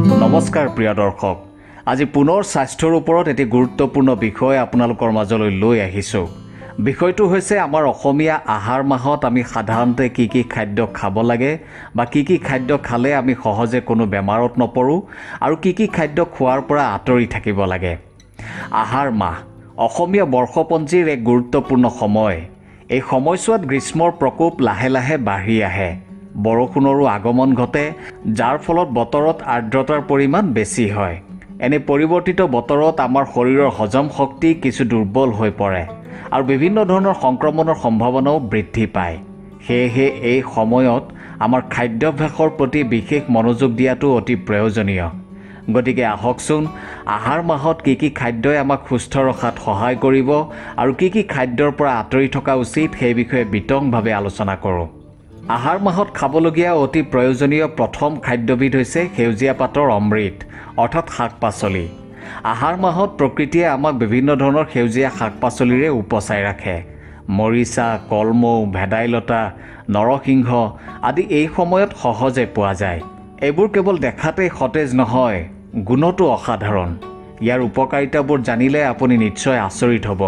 নমস্কাৰ প্ৰিয় দৰ্শক, আজি পুনৰ স্বাস্থ্যৰ ওপৰত এটি গুৰুত্বপূৰ্ণ বিষয় আপোনালোকৰ মাজলৈ লৈ আহিছোঁ। বিষয়টো হৈছে আমাৰ অসমীয়া আহাৰ মাহত আমি সাধাৰণতে কি কি খাদ্য খাব লাগে বা কি কি খাদ্য খালে আমি সহজে কোনো বেমাৰত নপৰোঁ আৰু কি কি খাদ্য খোৱাৰ পৰা আঁতৰি থাকিব লাগে। আহাৰ মাহ অসমীয়া বৰ্ষপঞ্জীৰ এক গুৰুত্বপূৰ্ণ সময়। এই সময়ছোৱাত গ্ৰীষ্মৰ প্ৰকোপ লাহে লাহে বাঢ়ি আহে, বৰষুণৰো আগমন ঘটে, যাৰ ফলত বতৰত আৰ্দ্ৰতাৰ পৰিমাণ বেছি হয়। এনে পৰিৱৰ্তিত বতৰত আমাৰ শৰীৰৰ হজম শক্তি কিছু দুৰ্বল হৈ পৰে আৰু বিভিন্ন ধৰণৰ সংক্ৰমণৰ সম্ভাৱনাও বৃদ্ধি পায়। সেয়েহে এই সময়ত আমাৰ খাদ্যাভ্যাসৰ প্ৰতি বিশেষ মনোযোগ দিয়াটো অতি প্ৰয়োজনীয়। গতিকে আহকচোন, আহাৰ মাহত কি কি খাদ্যই আমাক সুস্থ ৰখাত সহায় কৰিব আৰু কি কি খাদ্যৰ পৰা আঁতৰি থকা উচিত সেই বিষয়ে বিতংভাৱে আলোচনা কৰোঁ। আহাৰ মাহত খাবলগীয়া অতি প্ৰয়োজনীয় প্ৰথম খাদ্যবিধ হৈছে সেউজীয়া পাতৰ অমৃত অৰ্থাৎ শাক পাচলি। আহাৰ মাহত প্ৰকৃতিয়ে আমাক বিভিন্ন ধৰণৰ সেউজীয়া শাক পাচলিৰে উপচাই ৰাখে। মৰিচা, কলমৌ, ভেদাইলতা, নৰসিংহ আদি এই সময়ত সহজে পোৱা যায়। এইবোৰ কেৱল দেখাতেই সতেজ নহয়, গুণতো অসাধাৰণ। ইয়াৰ উপকাৰিতাবোৰ জানিলে আপুনি নিশ্চয় আচৰিত হ'ব।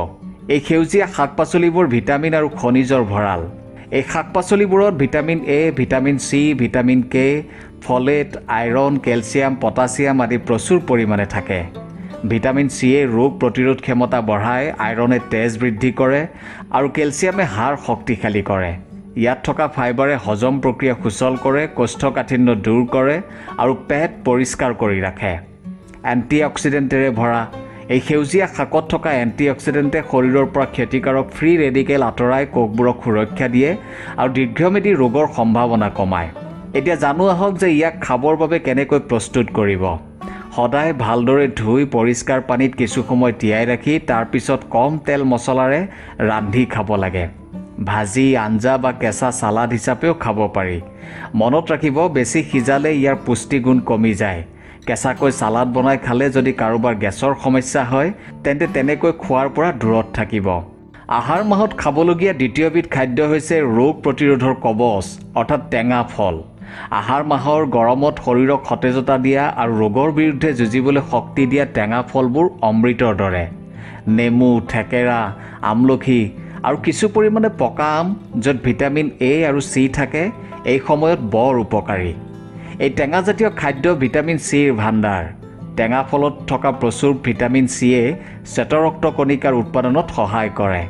এই সেউজীয়া শাক পাচলিবোৰ ভিটামিন আৰু খনিজৰ ভঁৰাল। এই শাক পাচলিবোৰত vitamin A, vitamin C, vitamin K, folate, iron, calcium, potassium আদি প্ৰচুৰ পৰিমাণে থাকে। ভিটামিন চিয়ে ৰোগ প্ৰতিৰোধ ক্ষমতা বঢ়ায়, আইৰণে তেজ বৃদ্ধি কৰে আৰু কেলছিয়ামে হাড় শক্তিশালী কৰে। ইয়াত থকা ফাইবাৰে হজম প্ৰক্ৰিয়া সুচল কৰে, কোষ্ঠকাঠিন্য দূৰ কৰে আৰু পেট পৰিষ্কাৰ কৰি ৰাখে। এণ্টি অক্সিডেণ্টেৰে ভৰা এই সেউজীয়া শাকত থকা এণ্টি অক্সিডেণ্টে শৰীৰৰ পৰা ক্ষতিকাৰক ফ্ৰী ৰেডিকেল আঁতৰাই কোষবোৰক সুৰক্ষা দিয়ে আৰু দীৰ্ঘম্যাদী ৰোগৰ সম্ভাৱনা কমায়। এতিয়া জানো আহক যে ইয়াক খাবৰ বাবে কেনেকৈ প্ৰস্তুত কৰিব। সদায় ভালদৰে ধুই পৰিষ্কাৰ পানীত কিছু সময় তিয়াই ৰাখি তাৰপিছত কম তেল মছলাৰে ৰান্ধি খাব লাগে। ভাজি, আঞ্জা বা কেঁচা চালাড হিচাপেও খাব পাৰি। মনত ৰাখিব, বেছি সিজালে ইয়াৰ পুষ্টিগুণ কমি যায়। কেঁচাকৈ চালাড বনাই খালে যদি কাৰোবাৰ গেছৰ সমস্যা হয় তেন্তে তেনেকৈ খোৱাৰ পৰা দূৰত থাকিব। আহাৰ মাহত খাবলগীয়া দ্বিতীয়বিধ খাদ্য হৈছে ৰোগ প্ৰতিৰোধৰ কৱচ অৰ্থাৎ টেঙা ফল। আহাৰ মাহৰ গৰমত শৰীৰক সতেজতা দিয়া আৰু ৰোগৰ বিৰুদ্ধে যুঁজিবলৈ শক্তি দিয়া টেঙা ফলবোৰ অমৃতৰ দৰে। নেমু, থেকেৰা, আমলখি আৰু কিছু পৰিমাণে পকা আম, য'ত ভিটামিন এ আৰু চি থাকে, এই সময়ত বৰ উপকাৰী। এই টেঙাজাতীয় খাদ্য ভিটামিন চিৰ ভাণ্ডাৰ। টেঙা ফলত থকা প্ৰচুৰ ভিটামিন চিয়ে শ্বেতৰক্ত কণিকাৰ উৎপাদনত সহায় কৰে,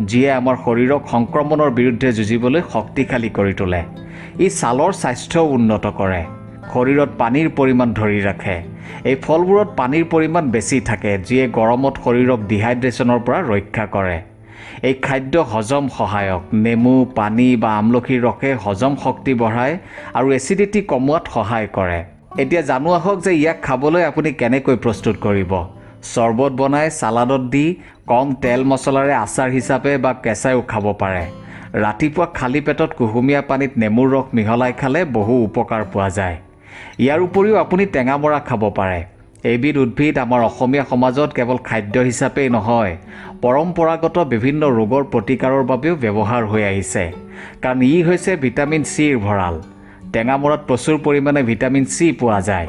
যিয়ে আমাৰ শৰীৰক সংক্ৰমণৰ বিৰুদ্ধে যুঁজিবলৈ শক্তিশালী কৰি তোলে। ই ছালৰ স্বাস্থ্যও উন্নত কৰে, শৰীৰত পানীৰ পৰিমাণ ধৰি ৰাখে। এই ফলবোৰত পানীৰ পৰিমাণ বেছি থাকে, যিয়ে গৰমত শৰীৰক ডিহাইড্ৰেশ্যনৰ পৰা ৰক্ষা কৰে। এই খাদ্য হজম সহায়ক। নেমু, পানী বা আমলখিৰ ৰসে হজম শক্তি বঢ়ায় আৰু এচিডিটি কমোৱাত সহায় কৰে। এতিয়া জানো আহক যে ইয়াক খাবলৈ আপুনি কেনেকৈ প্ৰস্তুত কৰিব। চৰ্বত বনাই চালাডত দি কম তেল মছলাৰে আচাৰ হিচাপে বা কেঁচাইও খাব পাৰে। ৰাতিপুৱা খালী পেটত কুহুমীয়া পানীত নেমুৰ ৰস মিহলাই খালে বহু উপকাৰ পোৱা যায়। ইয়াৰ উপৰিও আপুনি টেঙামৰা খাব পাৰে। এইবিধ উদ্ভিদ আমাৰ অসমীয়া সমাজত কেৱল খাদ্য হিচাপেই নহয়, পৰম্পৰাগত বিভিন্ন ৰোগৰ প্ৰতিকাৰৰ বাবেও ব্যৱহাৰ হৈ আহিছে, কাৰণ ই হৈছে ভিটামিন চিৰ ভঁৰাল। টেঙামৰাত প্ৰচুৰ পৰিমাণে ভিটামিন চি পোৱা যায়।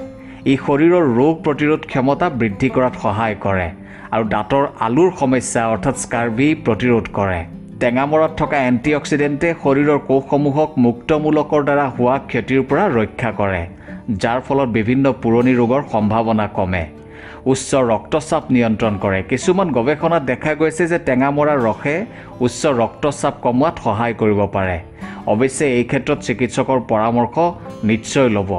ই শৰীৰৰ ৰোগ প্ৰতিৰোধ ক্ষমতা বৃদ্ধি কৰাত সহায় কৰে আৰু দাঁতৰ আলুৰ সমস্যা অৰ্থাৎ স্কাৰ্বি প্ৰতিৰোধ কৰে। টেঙামৰাত থকা এণ্টি অক্সিডেণ্টে শৰীৰৰ কোষসমূহক মুক্তমূলকৰ দ্বাৰা হোৱা ক্ষতিৰ পৰা ৰক্ষা কৰে, যাৰ ফলত বিভিন্ন পুৰণি ৰোগৰ সম্ভাৱনা কমে। উচ্চ ৰক্তচাপ নিয়ন্ত্ৰণ কৰে। কিছুমান গৱেষণাত দেখা গৈছে যে টেঙামৰাৰ ৰসে উচ্চ ৰক্তচাপ কমোৱাত সহায় কৰিব পাৰে। অৱশ্যে এই ক্ষেত্ৰত চিকিৎসকৰ পৰামৰ্শ নিশ্চয় ল'ব।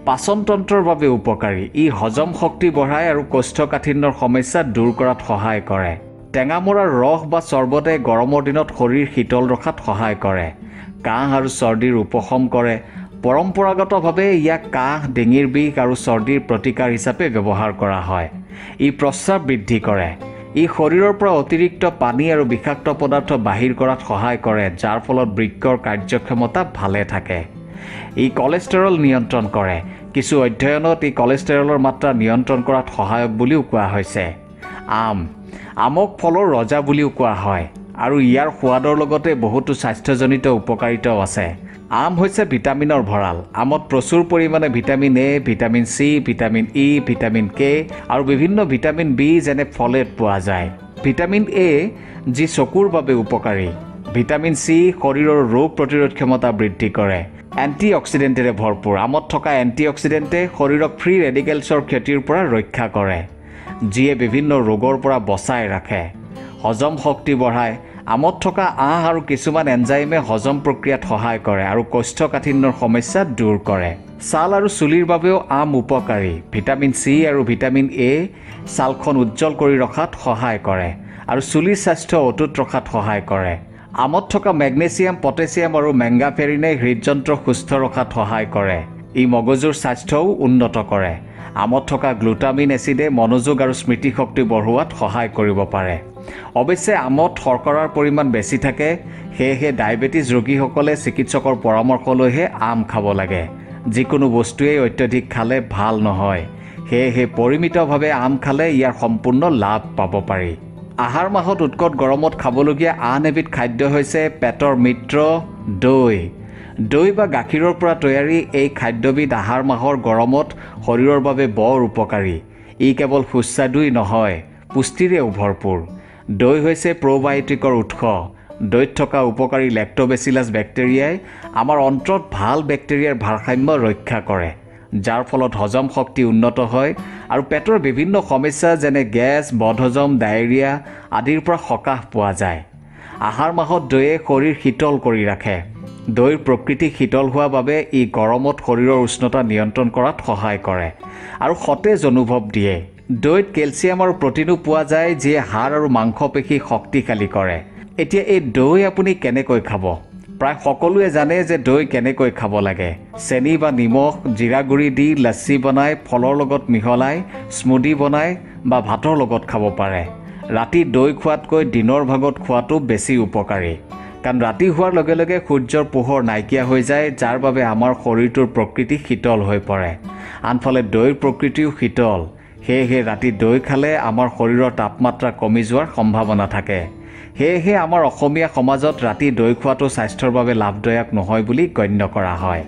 পাচনতন্ত্ৰৰ বাবে উপকাৰী। ই হজম শক্তি বঢ়ায় আৰু কোষ্ঠকাঠিন্যৰ সমস্যা দূৰ কৰাত সহায় কৰে। টেঙামৰাৰ ৰস বা চৰ্বতে গৰমৰ দিনত শৰীৰ শীতল ৰখাত সহায় কৰে। কাহ আৰু চৰ্দিৰ উপশম কৰে। পৰম্পৰাগতভাৱে ইয়াক কাহ, ডিঙিৰ বিষ আৰু চৰ্দিৰ প্ৰতিকাৰ হিচাপে ব্যৱহাৰ কৰা হয়। ই প্ৰস্ৰাৱ বৃদ্ধি কৰে। ই শৰীৰৰ পৰা অতিৰিক্ত পানী আৰু বিষাক্ত পদাৰ্থ বাহিৰ কৰাত সহায় কৰে, যাৰ ফলত বৃক্কৰ কাৰ্যক্ষমতা ভালে থাকে। ই কলেষ্টৰল নিয়ন্ত্ৰণ কৰে। কিছু অধ্যয়নত ই কলেষ্টৰলৰ মাত্ৰা নিয়ন্ত্ৰণ কৰাত সহায়ক বুলিও কোৱা হৈছে। আমক ফলৰ ৰজা বুলিও কোৱা হয় আৰু ইয়াৰ সোৱাদৰ লগতে বহুতো স্বাস্থ্যজনিত উপকাৰিতাও আছে। আম হৈছে ভিটামিনৰ ভঁৰাল। আমত প্ৰচুৰ পৰিমাণে vitamin A, vitamin C, vitamin E, vitamin K আৰু বিভিন্ন ভিটামিন বি যেনে ফলেট পোৱা যায়। ভিটামিন এ যি চকুৰ বাবে উপকাৰী। ভিটামিন চি শৰীৰৰ ৰোগ প্ৰতিৰোধ ক্ষমতা বৃদ্ধি কৰে। এণ্টি অক্সিডেণ্টেৰে ভৰপূৰ। আমত থকা এণ্টি অক্সিডেণ্টে শৰীৰক ফ্ৰী ৰেডিকেলছৰ ক্ষতিৰ পৰা ৰক্ষা কৰে, যিয়ে বিভিন্ন ৰোগৰ পৰা বচাই ৰাখে। হজম শক্তি বঢ়ায়। আমত থকা আঁহ আৰু কিছুমান এনজাইমে হজম প্ৰক্ৰিয়াত সহায় কৰে আৰু কোষ্ঠকাঠিন্যৰ সমস্যা দূৰ কৰে। ছাল আৰু চুলিৰ বাবেও আম উপকাৰী। ভিটামিন চি আৰু ভিটামিন এ ছালখন উজ্জ্বল কৰি ৰখাত সহায় কৰে আৰু চুলিৰ স্বাস্থ্য অটুট ৰখাত সহায় কৰে। আমত থকা মেগনেছিয়াম, পটেছিয়াম আৰু মেংগাফেৰিনে হৃদযন্ত্ৰ সুস্থ ৰখাত সহায় কৰে। ই মগজুৰ স্বাস্থ্যও উন্নত কৰে। আমত থকা গ্লুটামিন এচিডে মনোযোগ আৰু স্মৃতিশক্তি বঢ়োৱাত সহায় কৰিব পাৰে। অৱশ্যে আমত শৰ্কৰাৰ পৰিমাণ বেছি থাকে, সেয়েহে ডায়েবেটিছ ৰোগীসকলে চিকিৎসকৰ পৰামৰ্শ লৈহে আম খাব লাগে। যিকোনো বস্তুৱেই অত্যধিক খালে ভাল নহয়, সেয়েহে পৰিমিতভাৱে আম খালে ইয়াৰ সম্পূৰ্ণ লাভ পাব পাৰি। আহাৰ মাহত উৎকট গৰমত খাবলগীয়া আন এবিধ খাদ্য হৈছে পেটৰ মিত্ৰ দৈ। দৈ বা গাখীৰৰ পৰা তৈয়াৰী এই খাদ্যবিধ আহাৰ মাহৰ গৰমত শৰীৰৰ বাবে বৰ উপকাৰী। ই কেৱল সুস্বাদুই নহয়, পুষ্টিৰেও ভৰপূৰ। দৈ হৈছে প্ৰ'বায়'টিকৰ উৎস। দৈত থকা উপকাৰী লেক্টোবেচিলাছ বেক্টেৰিয়াই আমাৰ অন্ত্ৰত ভাল বেক্টেৰিয়াৰ ভাৰসাম্য ৰক্ষা কৰে, যাৰ ফলত হজম শক্তি উন্নত হয় আৰু পেটৰ বিভিন্ন সমস্যা যেনে গেছ, বদহজম, ডায়েৰিয়া আদিৰ পৰা সকাহ পোৱা যায়। আহাৰ মাহত দৈয়ে শৰীৰ শীতল কৰি ৰাখে। দৈৰ প্ৰকৃতি শীতল হোৱা বাবে ই গৰমত শৰীৰৰ উষ্ণতা নিয়ন্ত্ৰণ কৰাত সহায় কৰে আৰু সতেজ অনুভৱ দিয়ে। দৈত কেলছিয়াম আৰু প্ৰটিনো পোৱা যায়, যিয়ে হাড় আৰু মাংসপেশী শক্তিশালী কৰে। এতিয়া এই দৈ আপুনি কেনেকৈ খাব? প্ৰায় সকলোৱে জানে যে দৈ কেনেকৈ খাব লাগে। চেনি বা নিমখ, জিৰা গুড়ি দি লাচ্ছি বনাই, ফলৰ লগত মিহলাই স্মুদি বনাই বা ভাতৰ লগত খাব পাৰে। ৰাতি দৈ খোৱাতকৈ দিনৰ ভাগত খোৱাটো বেছি উপকাৰী, কাৰণ ৰাতি হোৱাৰ লগে লগে সূৰ্যৰ পোহৰ নাইকিয়া হৈ যায়, যাৰ বাবে আমাৰ শৰীৰটোৰ প্ৰকৃতি শীতল হৈ পৰে। আনফালে দৈৰ প্ৰকৃতিও শীতল, সেয়েহে ৰাতি দৈ খালে আমাৰ শৰীৰৰ তাপমাত্ৰা কমি যোৱাৰ সম্ভাৱনা থাকে। সেয়েহে আমাৰ অসমীয়া সমাজত ৰাতি দৈ খোৱাটো স্বাস্থ্যৰ বাবে লাভদায়ক নহয় বুলি গণ্য কৰা হয়।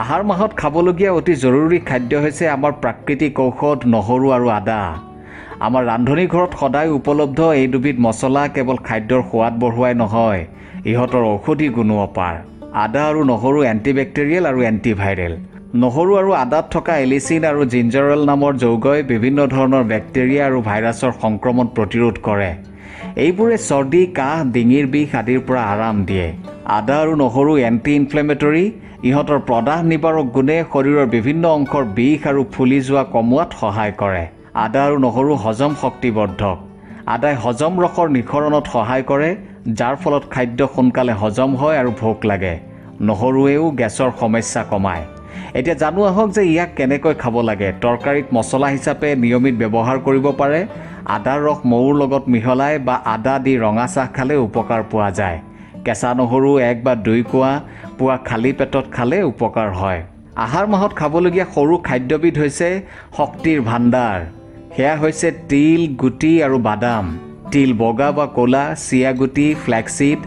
আহাৰ মাহত খাবলগীয়া অতি জৰুৰী খাদ্য হৈছে আমাৰ প্ৰাকৃতিক ঔষধ নহৰু আৰু আদা। আমাৰ ৰান্ধনি ঘৰত সদায় উপলব্ধ এই দুবিধ মছলা কেৱল খাদ্যৰ সোৱাদ বঢ়োৱাই নহয়, ইহঁতৰ ঔষধি গুণো অপাৰ। আদা আৰু নহৰু এণ্টিবেক্টেৰিয়েল আৰু এণ্টিভাইৰেল। নহৰু আৰু আদাত থকা এলিচিন আৰু জিঞ্জাৰল নামৰ যৌগই বিভিন্ন ধৰণৰ বেক্টেৰিয়া আৰু ভাইৰাছৰ সংক্ৰমণ প্ৰতিৰোধ কৰে। এইবোৰে চৰ্দি, কাহ, ডিঙিৰ বিষ আদিৰ পৰা আৰাম দিয়ে। আদা আৰু নহৰু এণ্টি ইনফ্লেমেটৰী। ইহঁতৰ প্ৰদাহ নিবাৰক গুণে শৰীৰৰ বিভিন্ন অংশৰ বিষ আৰু ফুলি যোৱা কমোৱাত সহায় কৰে। আদা আৰু নহৰু হজম শক্তিবৰ্ধক। আদাই হজম ৰসৰ নিঃসৰণত সহায় কৰে, যাৰ ফলত খাদ্য সোনকালে হজম হয় আৰু ভোক লাগে। নহৰুৱেও গেছৰ সমস্যা কমায়। এতিয়া জানো আহক যে ইয়াক কেনেকৈ খাব লাগে। তৰকাৰীত মছলা হিচাপে নিয়মিত ব্যৱহাৰ কৰিব পাৰে। আদাৰ ৰস মৌৰ লগত মিহলাই বা আদা দি ৰঙা চাহ খালে উপকাৰ পোৱা যায়। কেঁচা নহৰু 1 বা 2 কোৱা পুৱা খালী পেটত খালে উপকাৰ হয়। আহাৰ মাহত খাবলগীয়া সৰু খাদ্যবিধ হৈছে শক্তিৰ ভাণ্ডাৰ। সেয়া হৈছে তিল, গুটি আৰু বাদাম। তিল বগা বা ক'লা, চিয়া গুটি, ফ্লেক্সিড,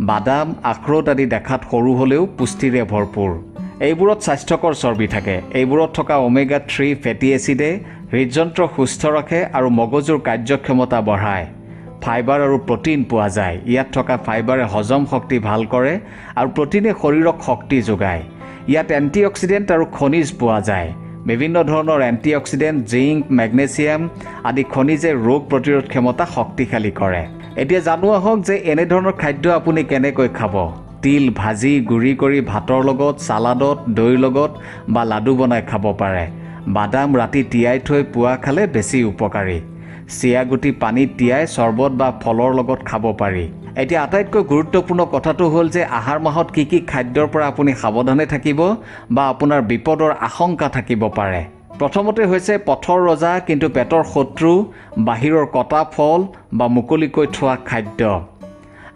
বাদাম, আখৰোট আদি দেখাত সৰু হ'লেও পুষ্টিৰে ভৰপূৰ। এইবোৰত স্বাস্থ্যকৰ চৰ্বি থাকে। এইবোৰত থকা ওমেগা 3 ফেটি এচিডে হৃদযন্ত্ৰ সুস্থ ৰাখে আৰু মগজুৰ কাৰ্যক্ষমতা বঢ়ায়। ফাইবাৰ আৰু প্ৰটিন পোৱা যায়। ইয়াত থকা ফাইবাৰে হজম শক্তি ভাল কৰে আৰু প্ৰটিনে শৰীৰক শক্তি যোগায়। ইয়াত এণ্টি অক্সিডেণ্ট আৰু খনিজ পোৱা যায়। বিভিন্ন ধৰণৰ এণ্টি অক্সিডেণ্ট, জিংক, মেগনেছিয়াম আদি খনিজে ৰোগ প্ৰতিৰোধ ক্ষমতা শক্তিশালী কৰে। এতিয়া জানো আহক যে এনেধৰণৰ খাদ্য আপুনি কেনেকৈ খাব। তিল ভাজি গুড়ি কৰি ভাতৰ লগত, চালাডত, দৈৰ লগত বা লাডু বনাই খাব পাৰে। বাদাম ৰাতি তিয়াই থৈ পুৱা খালে বেছি উপকাৰী। চিয়া গুটি পানীত তিয়াই চৰ্বত বা ফলৰ লগত খাব পাৰি। এতিয়া আটাইতকৈ গুৰুত্বপূৰ্ণ কথাটো হ'ল যে আহাৰ মাহত কি কি খাদ্যৰ পৰা আপুনি সাৱধানে থাকিব বা আপোনাৰ বিপদৰ আশংকা থাকিব পাৰে। প্ৰথমতে হৈছে পথৰ ৰজা কিন্তু পেটৰ শত্ৰু, বাহিৰৰ কটা ফল বা মুকলিকৈ থোৱা খাদ্য।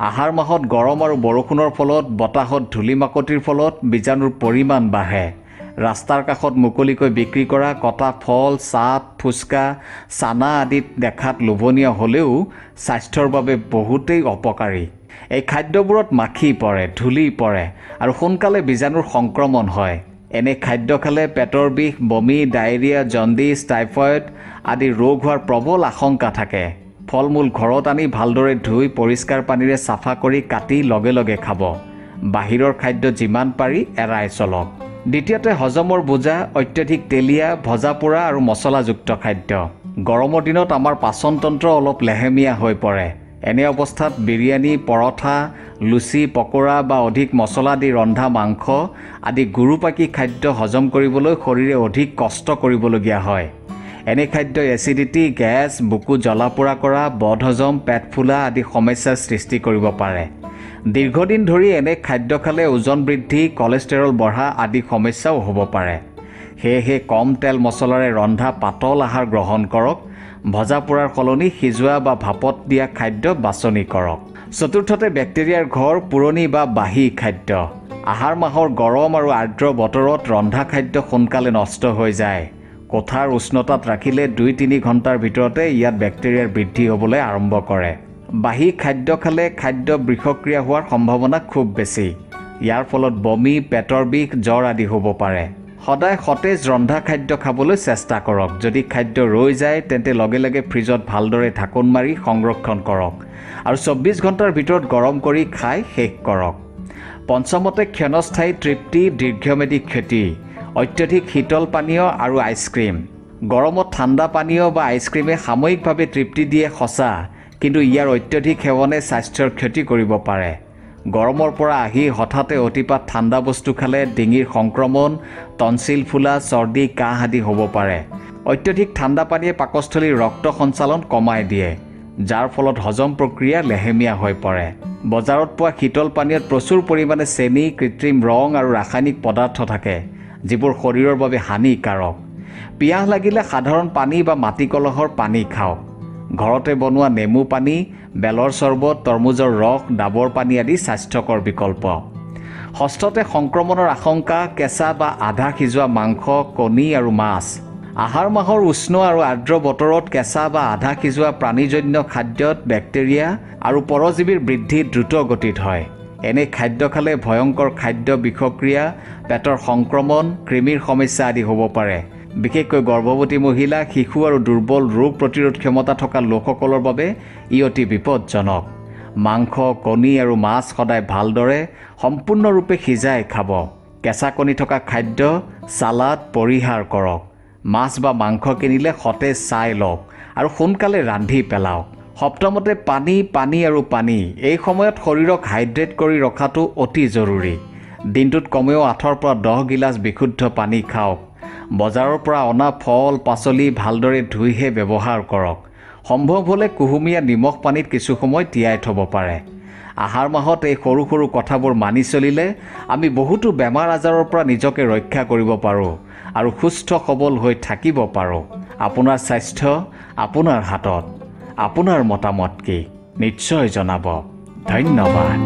আহাৰ মাহত গৰম আৰু বৰষুণৰ ফলত বতাহত ধূলি মাকতিৰ ফলত বীজাণুৰ পৰিমাণ বাঢ়ে। ৰাস্তাৰ কাষত মুকলিকৈ বিক্ৰী কৰা কটা ফল, চাট, ফুচকা, চানা আদিত দেখাত লোভনীয় হ'লেও স্বাস্থ্যৰ বাবে বহুতেই অপকাৰী। এই খাদ্যবোৰত মাখি পৰে, ধূলি পৰে আৰু সোনকালে বীজাণুৰ সংক্ৰমণ হয়। এনে খাদ্য খালে পেটৰ বিষ, বমি, ডায়েৰিয়া, জণ্ডিছ, টাইফয়েড আদি ৰোগ হোৱাৰ প্ৰবল আশংকা থাকে। ফল-মূল ঘৰত আনি ভালদৰে ধুই পৰিষ্কাৰ পানীৰে চাফা কৰি কাটি লগে লগে খাব। বাহিৰৰ খাদ্য যিমান পাৰি এৰাই চলক। দ্বিতীয়তে হজমৰ বোজা, অত্যধিক তেলীয়া, ভজা পোৰা আৰু মছলাযুক্ত খাদ্য। গৰমৰ দিনত আমাৰ পাচনতন্ত্ৰ অলপ লেহেমীয়া হৈ পৰে। এনে অৱস্থাত বিৰিয়ানী, পৰঠা, লুচি, পকোৰা বা অধিক মছলা দি ৰন্ধা মাংস আদি গুৰুপাকী খাদ্য হজম কৰিবলৈ শৰীৰে অধিক কষ্ট কৰিবলগীয়া হয়। এনে খাদ্য এচিডিটি, গেছ, বুকু জ্বলা পোৰা কৰা, বদহজম, পেট ফুলা আদি সমস্যাৰ সৃষ্টি কৰিব পাৰে। দীৰ্ঘদিন ধৰি এনে খাদ্য খালে ওজন বৃদ্ধি, কলেষ্টৰল বঢ়া আদি সমস্যাও হ'ব পাৰে। সেয়েহে কম তেল মছলাৰে ৰন্ধা পাতল আহাৰ গ্ৰহণ কৰক। ভজা পোৰাৰ সলনি সিজোৱা বা ভাপত দিয়া খাদ্য বাছনি কৰক। চতুৰ্থতে বেক্টেৰিয়াৰ ঘৰ, পুৰণি বা বাহী খাদ্য। আহাৰ মাহৰ গৰম আৰু আৰ্দ্ৰ বতৰত ৰন্ধা খাদ্য সোনকালে নষ্ট হৈ যায়। কোঠাৰ উষ্ণতাত ৰাখিলে 2-3 ঘণ্টাৰ ভিতৰতে ইয়াত বেক্টেৰিয়াৰ বৃদ্ধি হ'বলৈ আৰম্ভ কৰে। বাহী খাদ্য খালে খাদ্য বিষক্ৰিয়া হোৱাৰ সম্ভাৱনা খুব বেছি। ইয়াৰ ফলত বমি, পেটৰ বিষ, জ্বৰ আদি হ'ব পাৰে। সদায় সতেজ ৰন্ধা খাদ্য খাবলৈ চেষ্টা কৰক। যদি খাদ্য ৰৈ যায় তেন্তে লগে লগে ফ্ৰিজত ভালদৰে ঢাকোন মাৰি সংৰক্ষণ কৰক আৰু 24 ঘণ্টাৰ ভিতৰত গৰম কৰি খাই শেষ কৰক। পঞ্চমতে ক্ষণস্থায়ী তৃপ্তি, দীৰ্ঘম্যাদী ক্ষতি। অত্যধিক শীতল পানীয় আৰু আইচক্ৰীম। গৰমত ঠাণ্ডা পানীয় বা আইচক্ৰীমে সাময়িকভাৱে তৃপ্তি দিয়ে সঁচা, কিন্তু ইয়াৰ অত্যধিক সেৱনে স্বাস্থ্যৰ ক্ষতি কৰিব পাৰে। গৰমৰ পৰা আহি হঠাতে অতিপাত ঠাণ্ডা বস্তু খালে ডিঙিৰ সংক্ৰমণ, টনচিল ফুলা, চৰ্দি, কাহ আদি হ'ব পাৰে। অত্যধিক ঠাণ্ডা পানীয়ে পাকস্থলীৰ ৰক্ত সঞ্চালন কমাই দিয়ে, যাৰ ফলত হজম প্ৰক্ৰিয়া লেহেমীয়া হৈ পৰে। বজাৰত পোৱা শীতল পানীয়ত প্ৰচুৰ পৰিমাণে চেনি, কৃত্ৰিম ৰং আৰু ৰাসায়নিক পদাৰ্থ থাকে, যিবোৰ শৰীৰৰ বাবে হানিকাৰক। পিয়াহ লাগিলে সাধাৰণ পানী বা মাটি কলহৰ পানী খাওক। ঘৰতে বনোৱা নেমু পানী, বেলৰ চৰ্বত, তৰমুজৰ ৰস, ডাবৰ পানী আদি স্বাস্থ্যকৰ বিকল্প। ষষ্ঠতে সংক্ৰমণৰ আশংকা, কেঁচা বা আধা সিজোৱা মাংস, কণী আৰু মাছ। আহাৰ মাহৰ উষ্ণ আৰু আৰ্দ্ৰ বতৰত কেঁচা বা আধা সিজোৱা প্ৰাণীজন্য খাদ্যত বেক্টেৰিয়া আৰু পৰজীৱীৰ বৃদ্ধি দ্ৰুত গতিত হয়। এনে খাদ্য খালে ভয়ংকৰ খাদ্য বিষক্ৰিয়া, পেটৰ সংক্ৰমণ, কৃমিৰ সমস্যা আদি হ'ব পাৰে। বিশেষকৈ গৰ্ভৱতী মহিলা, শিশু আৰু দুৰ্বল ৰোগ প্ৰতিৰোধ ক্ষমতা থকা লোকসকলৰ বাবে ই অতি বিপদজনক। মাংস, কণী আৰু মাছ সদায় ভালদৰে সম্পূৰ্ণৰূপে সিজাই খাব। কেঁচা কণী থকা খাদ্য, চালাড পৰিহাৰ কৰক। মাছ বা মাংস কিনিলে সতেজ চাই লওক আৰু সোনকালে ৰান্ধি পেলাওক। সপ্তমতে পানী আৰু পানী। এই সময়ত শৰীৰক হাইড্ৰেট কৰি ৰখাটো অতি জৰুৰী। দিনটোত কমেও 8 পৰা 10 গিলাচ বিশুদ্ধ পানী খাওক। বজাৰৰ পৰা অনা ফল, পাচলি ভালদৰে ধুইহে ব্যৱহাৰ কৰক। সম্ভৱ হ'লে কুহুমীয়া নিমখ পানীত কিছু সময় তিয়াই থ'ব পাৰে। আহাৰ মাহত এই সৰু সৰু কথাবোৰ মানি চলিলে আমি বহুতো বেমাৰ আজাৰৰ পৰা নিজকে ৰক্ষা কৰিব পাৰোঁ আৰু সুস্থ সবল হৈ থাকিব পাৰোঁ। আপোনাৰ স্বাস্থ্য আপোনাৰ হাতত। আপোনাৰ মতামত কি নিশ্চয় জনাব। ধন্যবাদ।